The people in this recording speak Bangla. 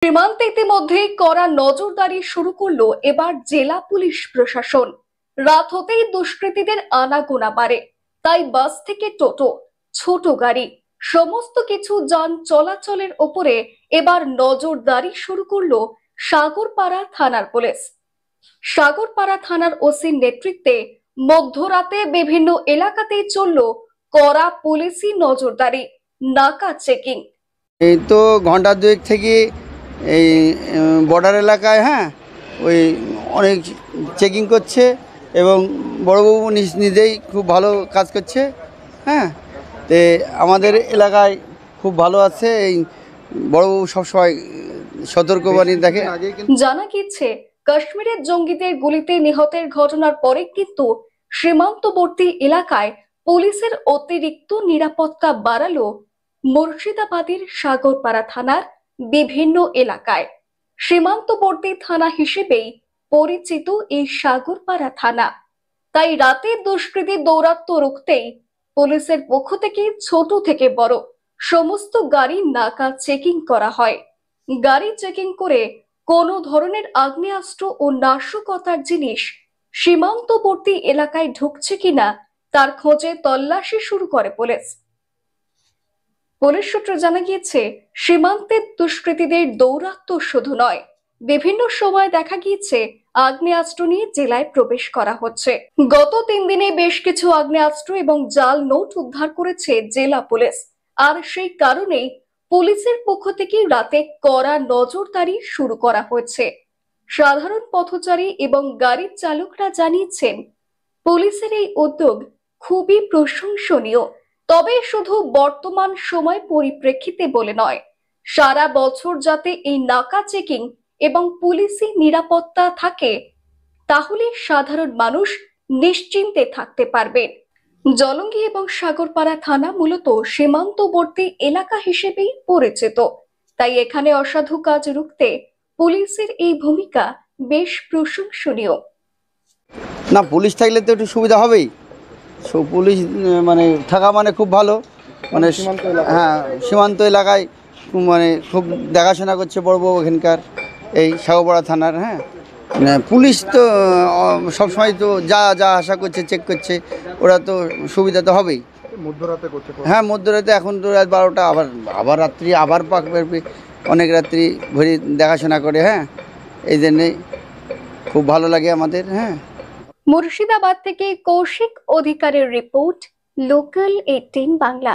সীমান্তে ইতিমধ্যেই কড়া নজরদারি শুরু করলো এবার জেলা পুলিশ প্রশাসন। রাত হতেই দুষ্কৃতীদের আনাগোনা বাড়ে, তাই বাস থেকে টোটো, ছোট গাড়ি সমস্ত কিছু যান চলাচলের ওপরে এবার নজরদারি শুরু করলো সাগরপাড়া থানার পুলিশ। সাগরপাড়া থানার ওসির নেতৃত্বে মধ্যরাতে বিভিন্ন এলাকাতেই চললো কড়া পুলিশি নজরদারি, নাকা চেকিং। এই তো ঘন্টা দুয়েক থেকে এই বর্ডার এলাকায় ওই অনেক চেকিং করছে এবং বড়বাবু নিজেই খুব ভালো কাজ করছে। তো আমাদের এলাকায় খুব ভালো আছে। এই বড়বাবু সবসময় সতর্কবাণী দেখে। জানা গিয়েছে কাশ্মীরের জঙ্গিদের গুলিতে নিহতের ঘটনার পরে কিন্তু সীমান্তবর্তী এলাকায় পুলিশের অতিরিক্ত নিরাপত্তা বাড়ালো মুর্শিদাবাদের সাগরপাড়া থানার বিভিন্ন এলাকায়। সীমান্তবর্তী থানা হিসেবেই পরিচিত এই সাগরপাড়া থানা, তাই রাতে দুষ্কৃতী দৌরাত্ম্য রুখতেই পুলিশের পক্ষ থেকে ছোট থেকে বড় সমস্ত গাড়ি নাকা চেকিং করা হয়। গাড়ি চেকিং করে কোনো ধরনের আগ্নেয়াস্ত্র ও নাশকতার জিনিস সীমান্তবর্তী এলাকায় ঢুকছে কিনা তার খোঁজে তল্লাশি শুরু করে পুলিশ। পুলিশ সূত্রে জানা গিয়েছে সীমান্তের দুষ্কৃতীদের দৌরাত্ম্য শুধু নয়, বিভিন্ন সময় দেখা গিয়েছে আগ্নেয়াস্ত্র নিয়ে জেলায় প্রবেশ করা হচ্ছে। গত 3 দিনে বেশ কিছু আগ্নেয়াস্ত্র এবং জাল নোট উদ্ধার করেছে জেলা পুলিশ। আর সেই কারণেই পুলিশের পক্ষ থেকে রাতে কড়া নজরদারি শুরু করা হয়েছে। সাধারণ পথচারী এবং গাড়ির চালকরা জানিয়েছেন পুলিশের এই উদ্যোগ খুবই প্রশংসনীয়। তবে শুধু বর্তমান সময় পরিপ্রেক্ষিতে বলে নয়, সারা বছর যাতে এই নাকা চেকিং এবং পুলিশি নিরাপত্তা থাকে, তাহলে সাধারণ মানুষ নিশ্চিন্তে থাকতে পারবেন। জলঙ্গি এবং সাগরপাড়া থানা মূলত সীমান্তবর্তী এলাকা হিসেবেই পরিচিত, তাই এখানে অসাধু কাজ রুখতে পুলিশের এই ভূমিকা বেশ প্রশংসনীয়। না, পুলিশ থাকলে তো একটু সুবিধা হবেই। পুলিশ মানে থাকা মানে খুব ভালো। মানে সীমান্ত এলাকায় মানে খুব দেখাশোনা করছে বড়বাবু এখানকার এই সাগরপাড়া থানার। পুলিশ তো সবসময় তো যা যা আশা করছে চেক করছে, ওরা তো সুবিধা তো হবেই। মধ্যরাতে করছে। মধ্যরাতে, এখন তো রাত 12টা, আবার রাত্রি আবার অনেক রাত্রি ঘড়ি দেখাশোনা করে। এই জন্যে খুব ভালো লাগে আমাদের। মুর্শিদাবাদ থেকে কৌশিক অধিকারের রিপোর্ট, লোকাল 18 বাংলা।